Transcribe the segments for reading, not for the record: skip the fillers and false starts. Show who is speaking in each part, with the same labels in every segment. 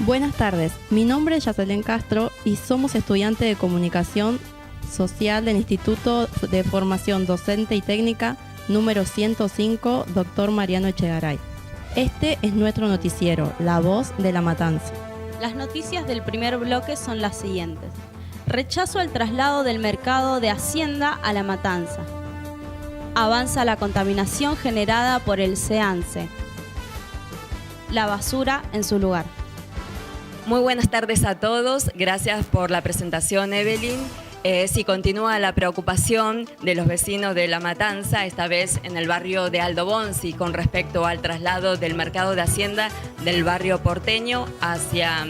Speaker 1: Buenas tardes, mi nombre es Yacelén Castro y somos estudiantes de Comunicación Social del Instituto de Formación Docente y Técnica número 105, Dr. Mariano Echegaray. Este es nuestro noticiero, La Voz de la Matanza.
Speaker 2: Las noticias del primer bloque son las siguientes. Rechazo al traslado del mercado de Hacienda a La Matanza. Avanza la contaminación generada por el SEAMSE. La basura en su lugar.
Speaker 3: Muy buenas tardes a todos. Gracias por la presentación, Evelyn. Sí, continúa la preocupación de los vecinos de La Matanza, esta vez en el barrio de Aldo Bonzi, con respecto al traslado del mercado de Hacienda del barrio porteño hacia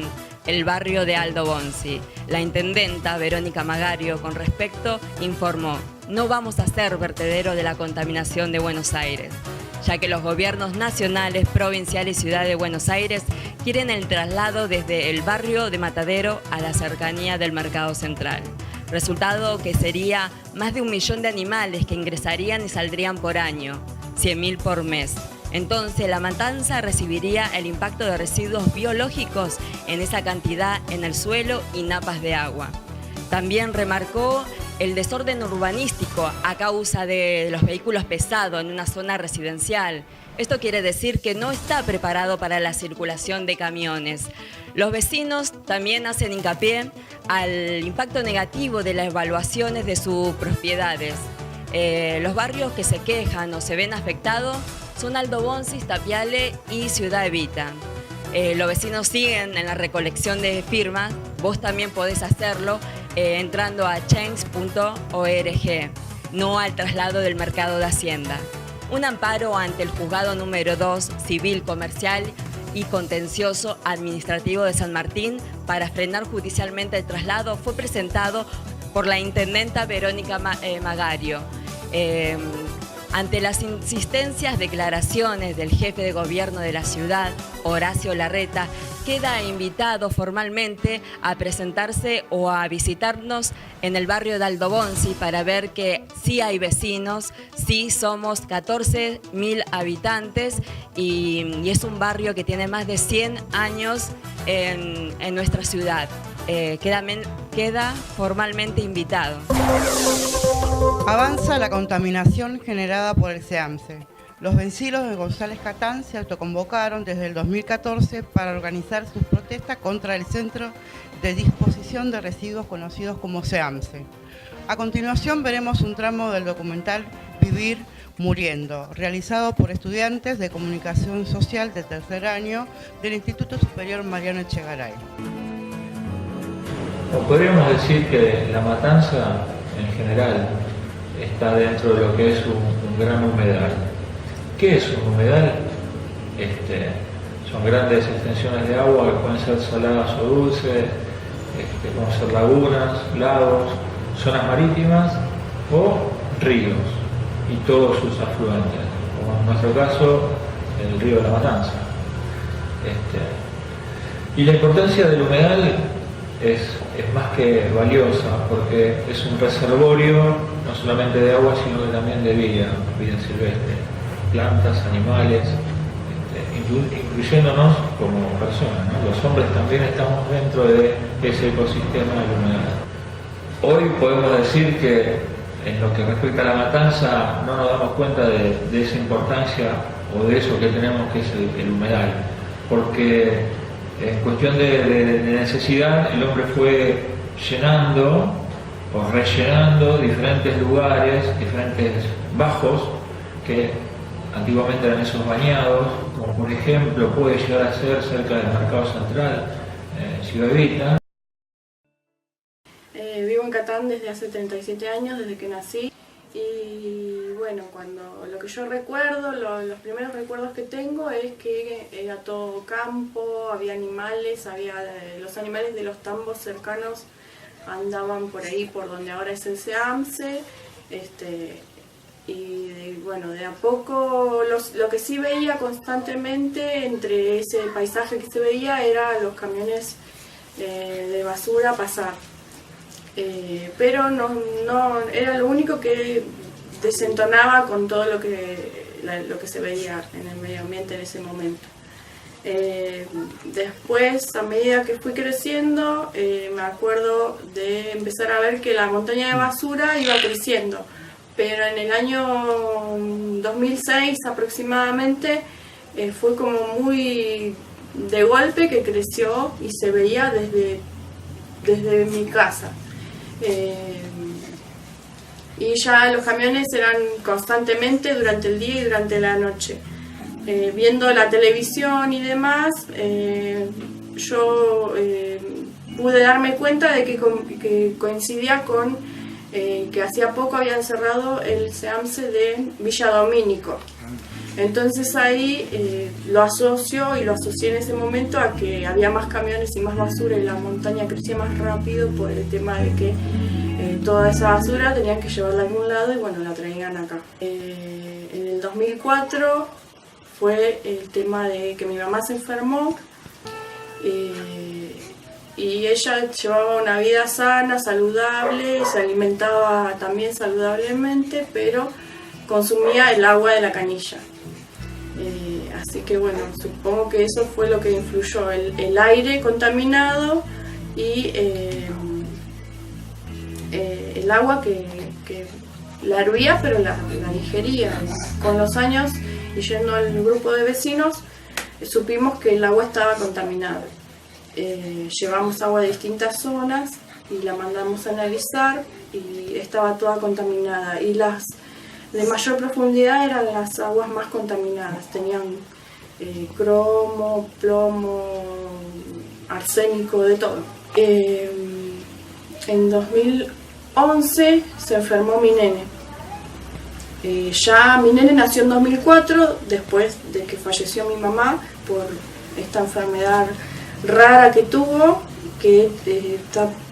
Speaker 3: el barrio de Aldo Bonzi. La intendenta Verónica Magario, con respecto, informó: no vamos a ser vertedero de la contaminación de Buenos Aires, ya que los gobiernos nacionales, provinciales y Ciudad de Buenos Aires quieren el traslado desde el barrio de Matadero a la cercanía del Mercado Central. Resultado que sería más de 1 millón de animales que ingresarían y saldrían por año, 100.000 por mes. Entonces, La Matanza recibiría el impacto de residuos biológicos en esa cantidad en el suelo y napas de agua. También remarcó el desorden urbanístico a causa de los vehículos pesados en una zona residencial. Esto quiere decir que no está preparado para la circulación de camiones. Los vecinos también hacen hincapié al impacto negativo de las evaluaciones de sus propiedades. Los barrios que se quejan o se ven afectados son Aldo Bonzi, Tapiale y Ciudad Evita. Los vecinos siguen en la recolección de firmas. Vos también podés hacerlo entrando a change.org, no al traslado del mercado de Hacienda. Un amparo ante el Juzgado número 2 Civil, Comercial y Contencioso Administrativo de San Martín para frenar judicialmente el traslado fue presentado por la intendenta Verónica Magario. Ante las insistencias, declaraciones del jefe de gobierno de la ciudad, Horacio Larreta, queda invitado formalmente a presentarse o a visitarnos en el barrio de Aldo Bonzi para ver que sí hay vecinos, sí somos 14.000 habitantes y es un barrio que tiene más de 100 años en nuestra ciudad. Queda formalmente invitado.
Speaker 4: Avanza la contaminación generada por el SEAMSE. Los vecinos de González Catán se autoconvocaron desde el 2014 para organizar sus protestas contra el centro de disposición de residuos conocidos como SEAMSE. A continuación veremos un tramo del documental Vivir Muriendo, realizado por estudiantes de Comunicación Social de tercer año del Instituto Superior Mariano Echegaray.
Speaker 5: Podríamos decir que La Matanza en general está dentro de lo que es un gran humedal. ¿Qué es un humedal? Son grandes extensiones de agua que pueden ser saladas o dulces, pueden ser lagunas, lagos, zonas marítimas o ríos y todos sus afluentes, como en nuestro caso el río de La Matanza. Y la importancia del humedal es más que valiosa, porque es un reservorio no solamente de agua, sino que también de vida silvestre, plantas, animales, incluyéndonos como personas, ¿no? Los hombres también estamos dentro de ese ecosistema del humedal. Hoy podemos decir que en lo que respecta a La Matanza no nos damos cuenta de esa importancia o de eso que tenemos, que es el humedal, porque en cuestión de necesidad, el hombre fue llenando o rellenando diferentes lugares, diferentes bajos que antiguamente eran esos bañados, como por ejemplo puede llegar a ser cerca del Mercado Central, Ciudad Evita.
Speaker 6: Vivo en Catán desde hace 37 años, desde que nací. Y bueno, lo que yo recuerdo, los primeros recuerdos que tengo es que era todo campo, había animales, los animales de los tambos cercanos andaban por ahí, por donde ahora es el SEAMSE, de a poco lo que sí veía constantemente entre ese paisaje que se veía era los camiones de basura pasar. Pero no era lo único que desentonaba con todo lo que se veía en el medio ambiente en ese momento. Después, a medida que fui creciendo, me acuerdo de empezar a ver que la montaña de basura iba creciendo. Pero en el año 2006 aproximadamente fue como muy de golpe que creció y se veía desde mi casa. Y ya los camiones eran constantemente durante el día y durante la noche. Viendo la televisión y demás, yo pude darme cuenta de que coincidía con que hacía poco habían cerrado el SEAMSE de Villa Domínico. Entonces ahí lo asocio y lo asocié en ese momento a que había más camiones y más basura y la montaña crecía más rápido por el tema de que toda esa basura tenían que llevarla a algún lado y bueno, la traían acá. En el 2004 fue el tema de que mi mamá se enfermó y ella llevaba una vida sana, saludable, se alimentaba también saludablemente, pero consumía el agua de la canilla. Así que bueno, supongo que eso fue lo que influyó, el aire contaminado y el agua que la hervía pero la digería. Con los años y yendo al grupo de vecinos supimos que el agua estaba contaminada. Llevamos agua de distintas zonas y la mandamos a analizar y estaba toda contaminada y las de mayor profundidad eran las aguas más contaminadas, tenían cromo, plomo, arsénico, de todo. En 2011 se enfermó mi nene. Ya mi nene nació en 2004, después de que falleció mi mamá por esta enfermedad rara que tuvo, que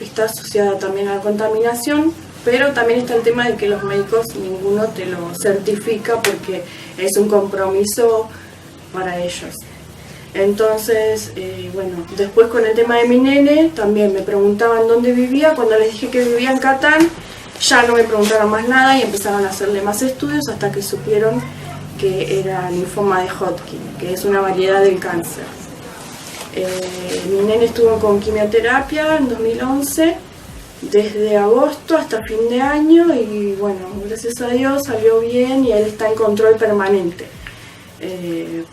Speaker 6: está asociada también a la contaminación. Pero también está el tema de que los médicos ninguno te lo certifica porque es un compromiso para ellos. Entonces, bueno, después con el tema de mi nene, también me preguntaban dónde vivía. Cuando les dije que vivía en Catán, ya no me preguntaron más nada y empezaron a hacerle más estudios hasta que supieron que era linfoma de Hodgkin, que es una variedad del cáncer. Mi nene estuvo con quimioterapia en 2011. Desde agosto hasta fin de año y bueno, gracias a Dios salió bien y él está en control permanente. En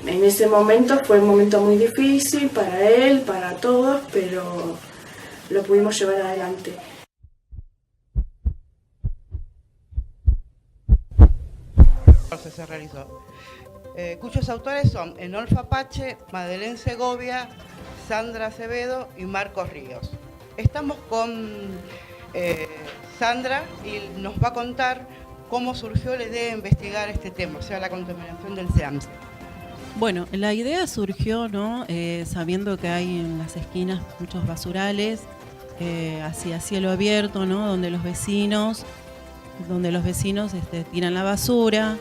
Speaker 6: ese momento fue un momento muy difícil para él, para todos, pero lo pudimos llevar adelante.
Speaker 4: Se realizó. Cuyos autores son Enolfa Pache, Madeleine Segovia, Sandra Acevedo y Marcos Ríos. Estamos con Sandra y nos va a contar cómo surgió la idea de investigar este tema, o sea, la contaminación del SEAMSE.
Speaker 7: Bueno, la idea surgió, ¿no? Sabiendo que hay en las esquinas muchos basurales, hacia cielo abierto, ¿no? Donde los vecinos tiran la basura.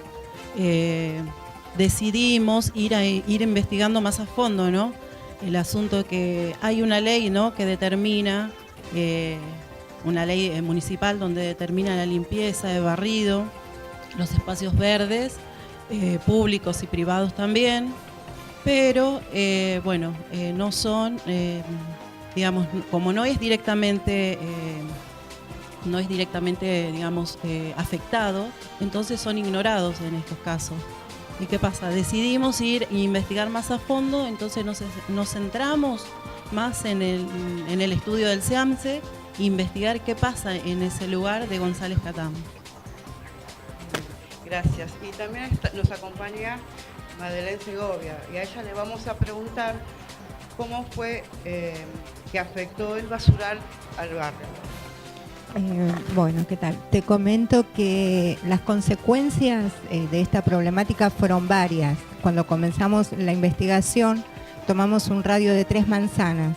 Speaker 7: Decidimos ir investigando más a fondo, ¿no? El asunto que hay una ley, ¿no? Que determina, una ley municipal donde determina la limpieza de barrido, los espacios verdes, públicos y privados también, pero bueno, no son, digamos, como no es directamente, digamos, afectado, entonces son ignorados en estos casos. ¿Y qué pasa? Decidimos ir e investigar más a fondo, entonces nos centramos más en el estudio del SEAMSE e investigar qué pasa en ese lugar de González Catán.
Speaker 4: Gracias. Y también nos acompaña Madeleine Segovia y a ella le vamos a preguntar cómo fue que afectó el basural al barrio.
Speaker 8: Bueno, ¿qué tal? Te comento que las consecuencias de esta problemática fueron varias. Cuando comenzamos la investigación, tomamos un radio de 3 manzanas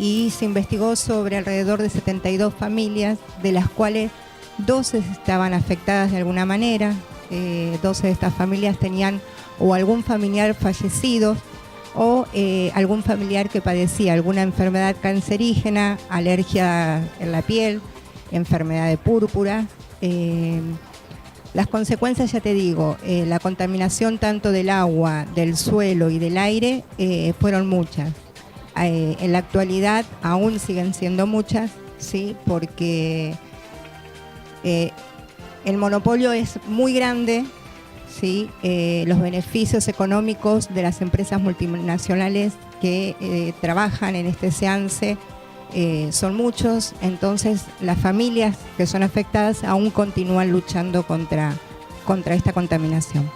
Speaker 8: y se investigó sobre alrededor de 72 familias, de las cuales 12 estaban afectadas de alguna manera. 12 de estas familias tenían o algún familiar fallecido o algún familiar que padecía alguna enfermedad cancerígena, alergia en la piel, enfermedad de púrpura. Las consecuencias, ya te digo, la contaminación tanto del agua, del suelo y del aire fueron muchas. En la actualidad aún siguen siendo muchas, ¿sí? Porque el monopolio es muy grande, ¿sí? Los beneficios económicos de las empresas multinacionales que trabajan en este SEAMSE son muchos, entonces las familias que son afectadas aún continúan luchando contra esta contaminación.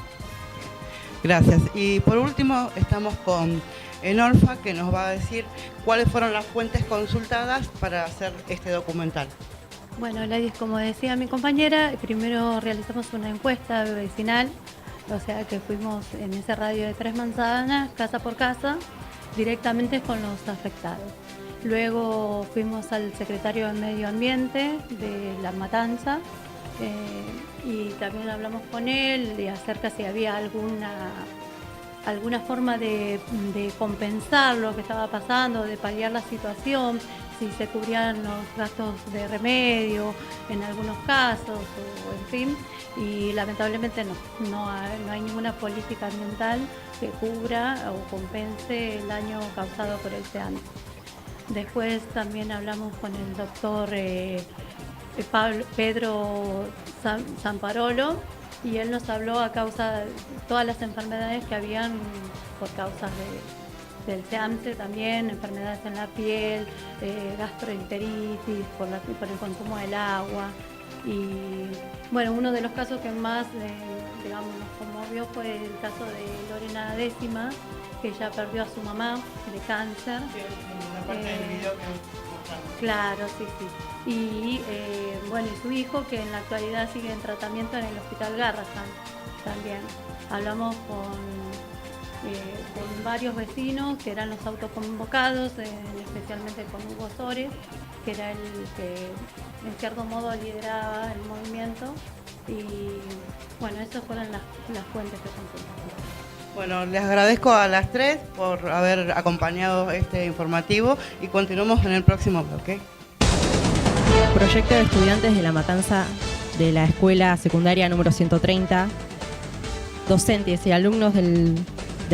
Speaker 4: Gracias. Y por último estamos con Enolfa, que nos va a decir cuáles fueron las fuentes consultadas para hacer este documental.
Speaker 9: Bueno, Gladys, como decía mi compañera, primero realizamos una encuesta vecinal, o sea que fuimos en ese radio de 3 manzanas, casa por casa, directamente con los afectados. Luego fuimos al secretario de Medio Ambiente de La Matanza y también hablamos con él de acerca si había alguna forma de compensar lo que estaba pasando, de paliar la situación, si se cubrían los gastos de remedio en algunos casos, o en fin, y lamentablemente no hay ninguna política ambiental que cubra o compense el daño causado por el SEAMSE. Después también hablamos con el doctor Pedro Zamparolo, y él nos habló a causa de todas las enfermedades que habían por causas del SEAMSE, también enfermedades en la piel, gastroenteritis por el consumo del agua. Y bueno, uno de los casos que más nos conmovió fue el caso de Lorena Décima, que ya perdió a su mamá de cáncer. Claro, sí. Y bueno, y su hijo, que en la actualidad sigue en tratamiento en el Hospital Garrahan también. Hablamos con varios vecinos que eran los autoconvocados, especialmente con Hugo Sores, que era el que en cierto modo lideraba el movimiento. Y bueno, esas fueron las fuentes que consultamos.
Speaker 4: Bueno, les agradezco a las 3 por haber acompañado este informativo y continuamos en el próximo bloque.
Speaker 10: Proyecto de estudiantes de La Matanza de la Escuela Secundaria número 130, docentes y alumnos del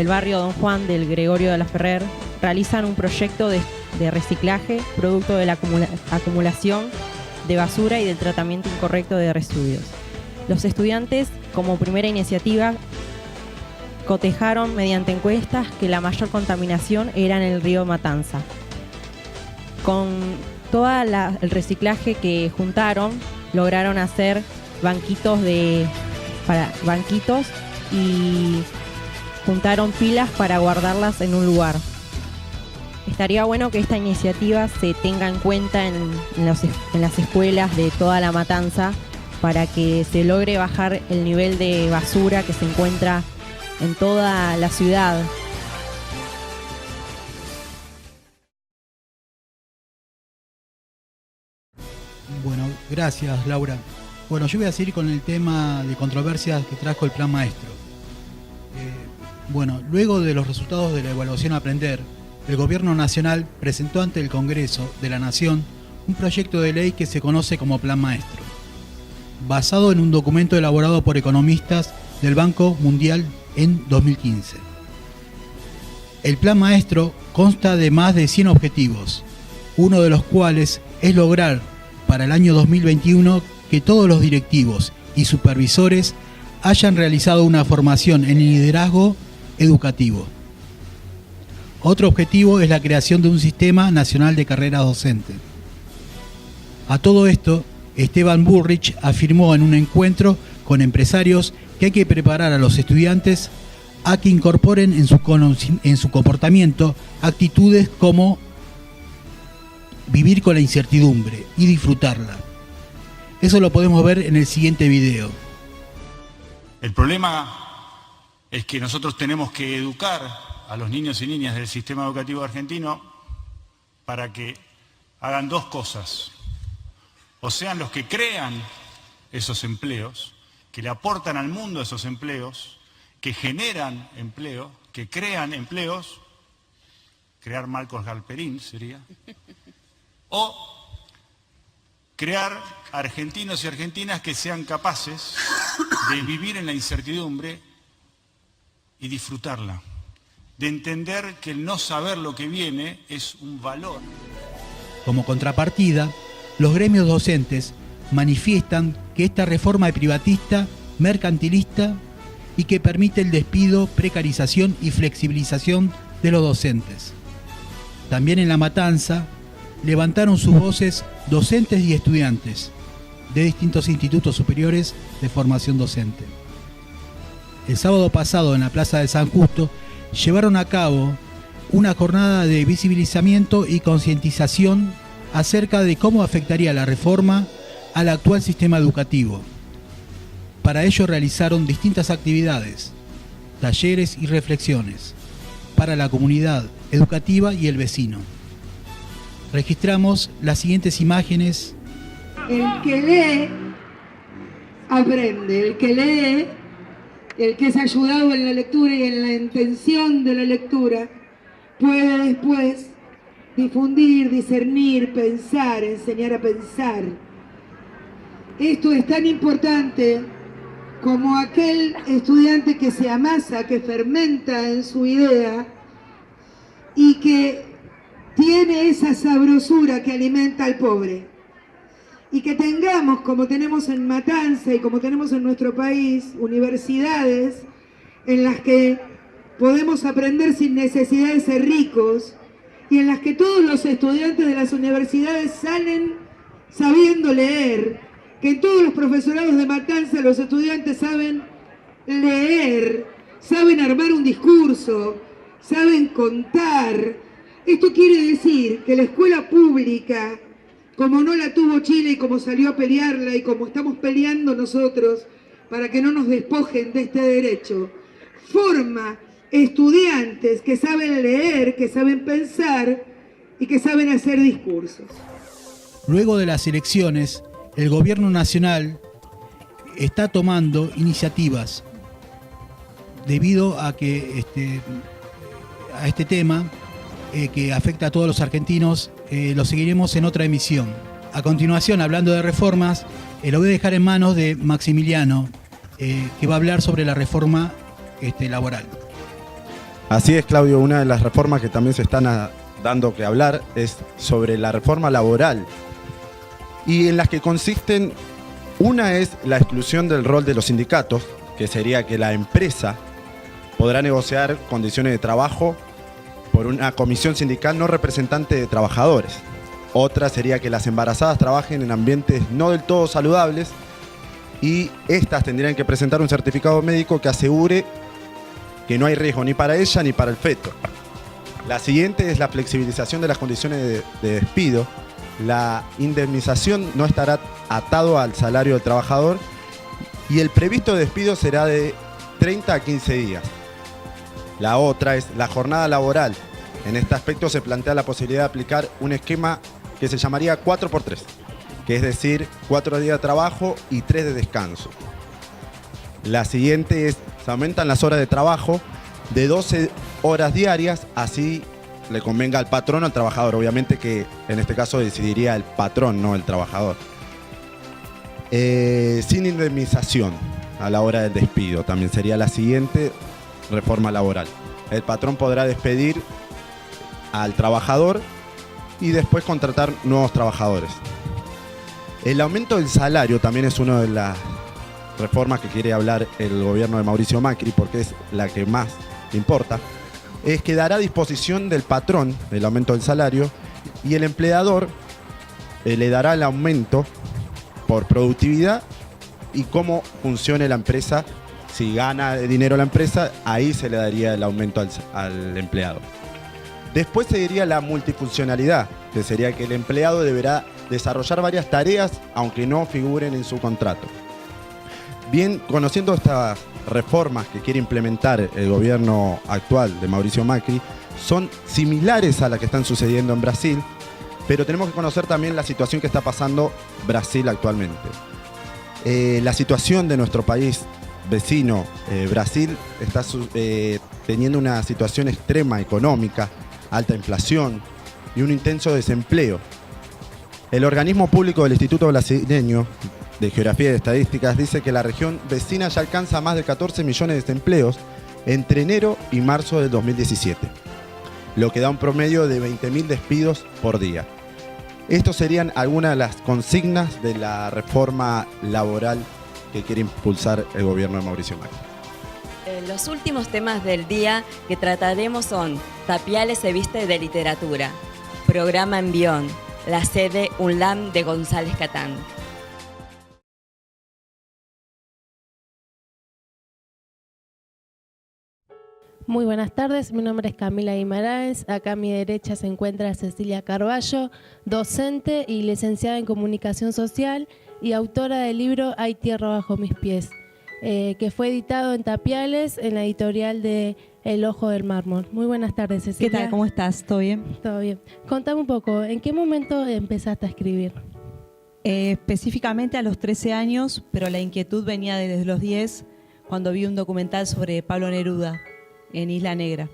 Speaker 10: barrio Don Juan del Gregorio de la Ferrer, realizan un proyecto de reciclaje producto de la acumulación de basura y del tratamiento incorrecto de residuos. Los estudiantes, como primera iniciativa, cotejaron mediante encuestas que la mayor contaminación era en el río Matanza. Con todo el reciclaje que juntaron, lograron hacer banquitos y juntaron pilas para guardarlas en un lugar. Estaría bueno que esta iniciativa se tenga en cuenta en las escuelas de toda La Matanza para que se logre bajar el nivel de basura que se encuentra en toda la ciudad.
Speaker 11: Bueno, gracias Laura. Bueno, yo voy a seguir con el tema de controversias que trajo el Plan Maestro. Bueno, luego de los resultados de la evaluación a aprender, el Gobierno Nacional presentó ante el Congreso de la Nación un proyecto de ley que se conoce como Plan Maestro, basado en un documento elaborado por economistas del Banco Mundial en 2015. El Plan Maestro consta de más de 100 objetivos, uno de los cuales es lograr para el año 2021 que todos los directivos y supervisores hayan realizado una formación en liderazgo educativo. Otro objetivo es la creación de un sistema nacional de carreras docentes. A todo esto, Esteban Bullrich afirmó en un encuentro con empresarios que hay que preparar a los estudiantes a que incorporen en su comportamiento actitudes como vivir con la incertidumbre y disfrutarla. Eso lo podemos ver en el siguiente video.
Speaker 12: El problema es que nosotros tenemos que educar a los niños y niñas del sistema educativo argentino para que hagan dos cosas. O sean los que crean esos empleos, que le aportan al mundo esos empleos, que generan empleo, que crean empleos, crear Marcos Galperín sería, o crear argentinos y argentinas que sean capaces de vivir en la incertidumbre y disfrutarla, de entender que el no saber lo que viene es un valor.
Speaker 11: Como contrapartida, los gremios docentes manifiestan que esta reforma es privatista, mercantilista y que permite el despido, precarización y flexibilización de los docentes. También en La Matanza levantaron sus voces docentes y estudiantes de distintos institutos superiores de formación docente. El sábado pasado en la Plaza de San Justo llevaron a cabo una jornada de visibilizamiento y concientización acerca de cómo afectaría la reforma al actual sistema educativo. Para ello realizaron distintas actividades, talleres y reflexiones para la comunidad educativa y el vecino. Registramos las siguientes imágenes.
Speaker 13: El que lee, aprende. El que lee, el que es ayudado en la lectura y en la intención de la lectura, puede después difundir, discernir, pensar, enseñar a pensar. Esto es tan importante como aquel estudiante que se amasa, que fermenta en su idea y que tiene esa sabrosura que alimenta al pobre. Y que tengamos, como tenemos en Matanza y como tenemos en nuestro país, universidades en las que podemos aprender sin necesidad de ser ricos y en las que todos los estudiantes de las universidades salen sabiendo leer, que en todos los profesorados de Matanza los estudiantes saben leer, saben armar un discurso, saben contar. Esto quiere decir que la escuela pública, como no la tuvo Chile y como salió a pelearla y como estamos peleando nosotros para que no nos despojen de este derecho, forma estudiantes que saben leer, que saben pensar y que saben hacer discursos.
Speaker 11: Luego de las elecciones, el gobierno nacional está tomando iniciativas debido a que a este tema que afecta a todos los argentinos. Lo seguiremos en otra emisión. A continuación, hablando de reformas, lo voy a dejar en manos de Maximiliano, que va a hablar sobre la reforma laboral.
Speaker 14: Así es, Claudio, una de las reformas que también se están dando que hablar es sobre la reforma laboral, y en las que consisten, una es la exclusión del rol de los sindicatos, que sería que la empresa podrá negociar condiciones de trabajo por una comisión sindical no representante de trabajadores. Otra sería que las embarazadas trabajen en ambientes no del todo saludables y estas tendrían que presentar un certificado médico que asegure que no hay riesgo ni para ella ni para el feto. La siguiente es la flexibilización de las condiciones de despido. La indemnización no estará atado al salario del trabajador y el previsto despido será de 30 a 15 días. La otra es la jornada laboral. En este aspecto se plantea la posibilidad de aplicar un esquema que se llamaría 4x3, que es decir, 4 días de trabajo y 3 de descanso. La siguiente es, se aumentan las horas de trabajo de 12 horas diarias, así le convenga al patrón o al trabajador. Obviamente que en este caso decidiría el patrón, no el trabajador. Sin indemnización a la hora del despido, también sería la siguiente reforma laboral. El patrón podrá despedir al trabajador y después contratar nuevos trabajadores. El aumento del salario también es una de las reformas que quiere hablar el gobierno de Mauricio Macri, porque es la que más importa. Es que dará a disposición del patrón el aumento del salario y el empleador le dará el aumento por productividad y cómo funcione la empresa. Si gana dinero la empresa, ahí se le daría el aumento al empleado. Después seguiría la multifuncionalidad, que sería que el empleado deberá desarrollar varias tareas, aunque no figuren en su contrato. Bien, conociendo estas reformas que quiere implementar el gobierno actual de Mauricio Macri, son similares a las que están sucediendo en Brasil, pero tenemos que conocer también la situación que está pasando Brasil actualmente. La situación de nuestro país vecino, Brasil, está teniendo una situación extrema económica, alta inflación y un intenso desempleo. El organismo público del Instituto Brasileño de Geografía y de Estadísticas dice que la región vecina ya alcanza más de 14 millones de desempleos entre enero y marzo del 2017, lo que da un promedio de 20.000 despidos por día. Estos serían algunas de las consignas de la reforma laboral que quiere impulsar el gobierno de Mauricio Macri.
Speaker 3: Los últimos temas del día que trataremos son Tapiales se viste de literatura, programa Envión, la sede UNLAM de González Catán.
Speaker 15: Muy buenas tardes, mi nombre es Camila Guimaraes, acá a mi derecha se encuentra Cecilia Carballo, docente y licenciada en Comunicación Social y autora del libro Hay tierra bajo mis pies, que fue editado en Tapiales en la editorial de El Ojo del Mármol. Muy buenas tardes, Cecilia.
Speaker 16: ¿Qué tal? ¿Cómo estás? ¿Todo bien?
Speaker 15: Todo bien. Contame un poco, ¿en qué momento empezaste a escribir?
Speaker 16: Específicamente a los 13 años, pero la inquietud venía desde los 10, cuando vi un documental sobre Pablo Neruda en Isla Negra.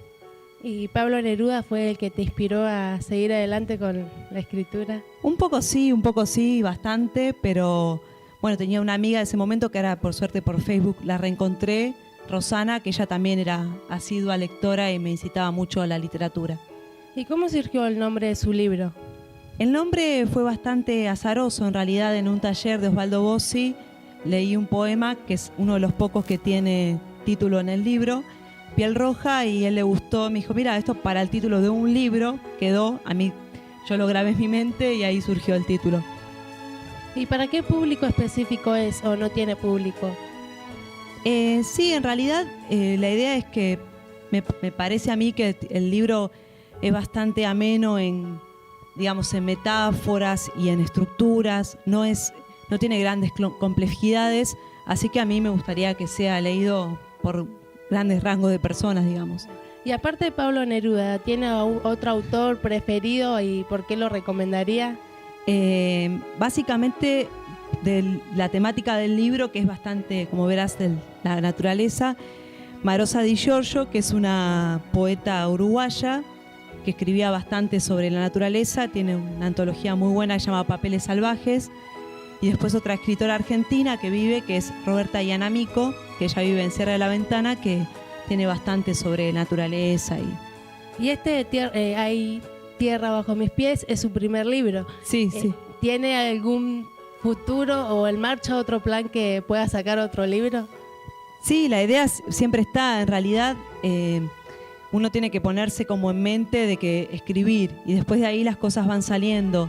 Speaker 15: ¿Y Pablo Neruda fue el que te inspiró a seguir adelante con la escritura?
Speaker 16: Un poco sí, bastante, pero bueno, tenía una amiga de ese momento que ahora por suerte por Facebook la reencontré, Rosana, que ella también era asidua lectora y me incitaba mucho a la literatura.
Speaker 15: ¿Y cómo surgió el nombre de su libro?
Speaker 16: El nombre fue bastante azaroso, en realidad en un taller de Osvaldo Bossi leí un poema, que es uno de los pocos que tiene título en el libro, Piel Roja, y él le gustó, me dijo, mira, esto para el título de un libro quedó, a mí yo lo grabé en mi mente y ahí surgió el título.
Speaker 15: ¿Y para qué público específico es o no tiene público?
Speaker 16: Sí, en realidad la idea es que me parece a mí que el libro es bastante ameno en, digamos, en metáforas y en estructuras, no tiene grandes complejidades, así que a mí me gustaría que sea leído por grandes rangos de personas, digamos.
Speaker 15: Y aparte de Pablo Neruda, ¿tiene otro autor preferido y por qué lo recomendaría?
Speaker 16: Básicamente de la temática del libro, que es bastante, como verás, de la naturaleza, Marosa Di Giorgio, que es una poeta uruguaya que escribía bastante sobre la naturaleza, tiene una antología muy buena que se llama Papeles Salvajes, y después otra escritora argentina que vive, que es Roberta Ianamico, que ella vive en Sierra de la Ventana, que tiene bastante sobre naturaleza.
Speaker 15: Y Hay tierra bajo mis pies es su primer libro.
Speaker 16: Sí, sí.
Speaker 15: ¿Tiene algún futuro o en marcha otro plan que pueda sacar otro libro?
Speaker 16: Sí, la idea siempre está, en realidad uno tiene que ponerse como en mente de que escribir y después de ahí las cosas van saliendo.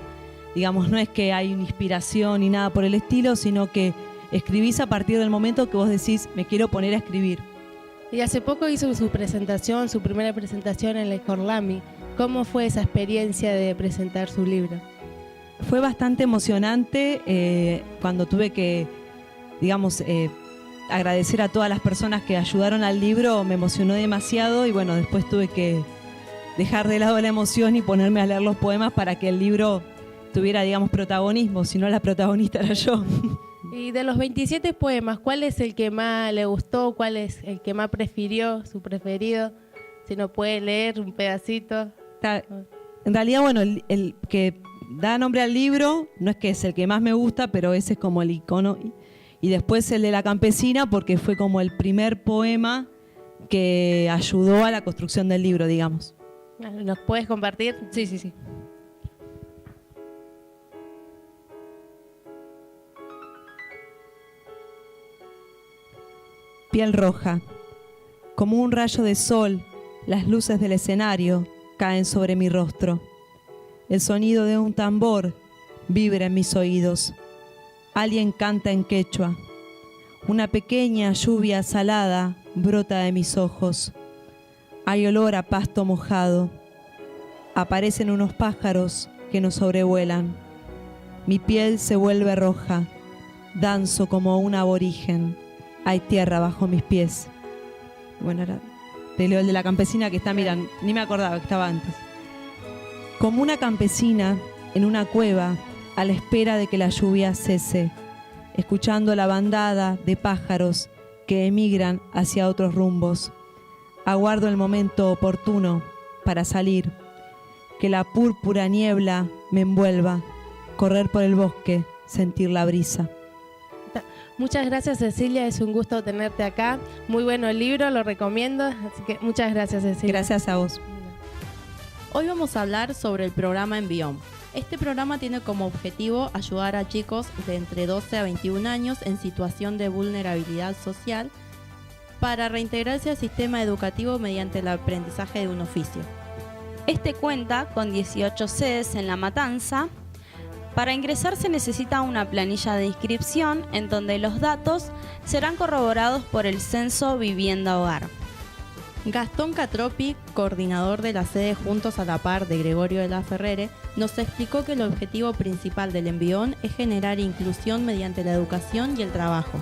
Speaker 16: Digamos, no es que hay una inspiración ni nada por el estilo, sino que escribís a partir del momento que vos decís, me quiero poner a escribir.
Speaker 15: Y hace poco hizo su primera presentación en el Corlami. ¿Cómo fue esa experiencia de presentar su libro?
Speaker 16: Fue bastante emocionante cuando tuve que, digamos, agradecer a todas las personas que ayudaron al libro, me emocionó demasiado y bueno, después tuve que dejar de lado la emoción y ponerme a leer los poemas para que el libro tuviera, digamos, protagonismo, si no la protagonista era yo.
Speaker 15: Y de los 27 poemas, ¿cuál es el que más le gustó? ¿Cuál es el que más prefirió, su preferido? Si no puede leer un pedacito.
Speaker 16: En realidad, bueno, el que da nombre al libro no es que es el que más me gusta, pero ese es como el icono. Y después el de La Campesina, porque fue como el primer poema que ayudó a la construcción del libro, digamos.
Speaker 15: ¿Nos puedes compartir?
Speaker 16: Sí, sí, sí. Piel roja. Como un rayo de sol, las luces del escenario caen sobre mi rostro. El sonido de un tambor vibra en mis oídos. Alguien canta en quechua. Una pequeña lluvia salada brota de mis ojos. Hay olor a pasto mojado. Aparecen unos pájaros que nos sobrevuelan. Mi piel se vuelve roja. Danzo como un aborigen. Hay tierra bajo mis pies. Bueno, ahora te leo el de La Campesina que está, mira, ni me acordaba que estaba antes. Como una campesina en una cueva a la espera de que la lluvia cese, escuchando la bandada de pájaros que emigran hacia otros rumbos. Aguardo el momento oportuno para salir, que la púrpura niebla me envuelva, correr por el bosque, sentir la brisa.
Speaker 15: Muchas gracias, Cecilia, es un gusto tenerte acá. Muy bueno el libro, lo recomiendo, así que muchas gracias, Cecilia.
Speaker 16: Gracias a vos.
Speaker 1: Hoy vamos a hablar sobre el programa Envión. Este programa tiene como objetivo ayudar a chicos de entre 12 a 21 años en situación de vulnerabilidad social para reintegrarse al sistema educativo mediante el aprendizaje de un oficio.
Speaker 2: Este cuenta con 18 sedes en La Matanza. Para ingresar se necesita una planilla de inscripción en donde los datos serán corroborados por el Censo Vivienda Hogar.
Speaker 1: Gastón Catropi, coordinador de la sede Juntos a la Par de Gregorio de la Ferrere, nos explicó que el objetivo principal del Envión es generar inclusión mediante la educación y el trabajo.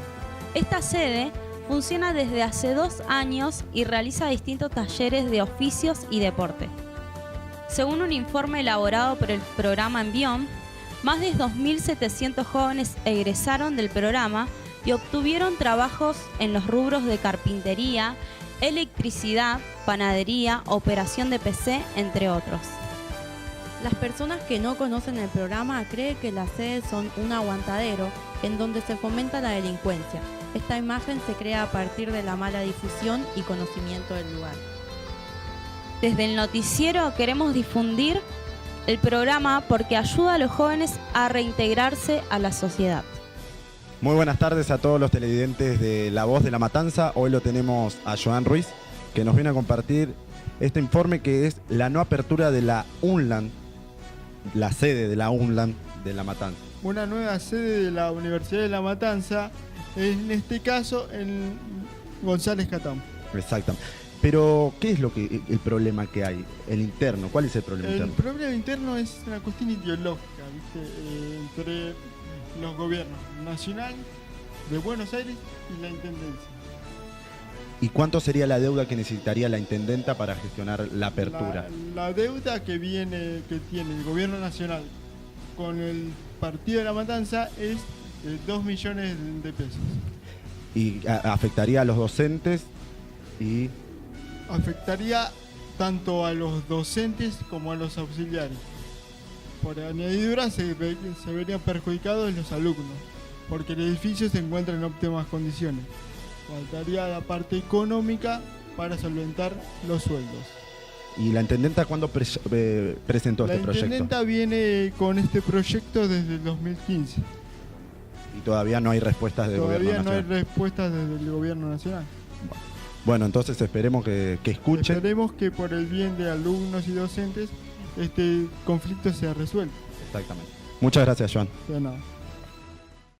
Speaker 2: Esta sede funciona desde hace 2 años y realiza distintos talleres de oficios y deporte. Según un informe elaborado por el programa Envión, más de 2.700 jóvenes egresaron del programa y obtuvieron trabajos en los rubros de carpintería, electricidad, panadería, operación de PC, entre otros.
Speaker 1: Las personas que no conocen el programa creen que las sedes son un aguantadero en donde se fomenta la delincuencia. Esta imagen se crea a partir de la mala difusión y conocimiento del lugar.
Speaker 2: Desde el noticiero queremos difundir el programa porque ayuda a los jóvenes a reintegrarse a la sociedad.
Speaker 14: Muy buenas tardes a todos los televidentes de La Voz de la Matanza. Hoy lo tenemos a Joan Ruiz, que nos viene a compartir este informe que es la no apertura de la UNLAN, la sede de la UNLAN de La Matanza.
Speaker 17: Una nueva sede de la Universidad de La Matanza, en este caso en González Catán.
Speaker 14: Exactamente. Pero, ¿qué es el problema que hay? El interno, ¿cuál es el problema interno?
Speaker 17: El problema interno es una cuestión ideológica, ¿viste? Entre los gobiernos nacional de Buenos Aires y la Intendencia.
Speaker 14: ¿Y cuánto sería la deuda que necesitaría la Intendenta para gestionar la apertura?
Speaker 17: La deuda que tiene el gobierno nacional con el partido de La Matanza es 2 millones de pesos.
Speaker 14: ¿Y afectaría a los docentes? Y
Speaker 17: afectaría tanto a los docentes como a los auxiliares. Por añadidura se verían perjudicados los alumnos, porque el edificio se encuentra en óptimas condiciones. Faltaría la parte económica para solventar los sueldos.
Speaker 14: ¿Y la Intendenta cuándo presentó este proyecto?
Speaker 17: La Intendenta viene con este proyecto desde el 2015.
Speaker 14: ¿Y todavía no hay respuestas del gobierno nacional?
Speaker 17: Todavía no hay respuestas desde el gobierno nacional.
Speaker 14: Bueno, entonces esperemos que escuchen.
Speaker 17: Esperemos que por el bien de alumnos y docentes este conflicto sea resuelto.
Speaker 14: Exactamente. Muchas gracias, Joan.
Speaker 17: De nada.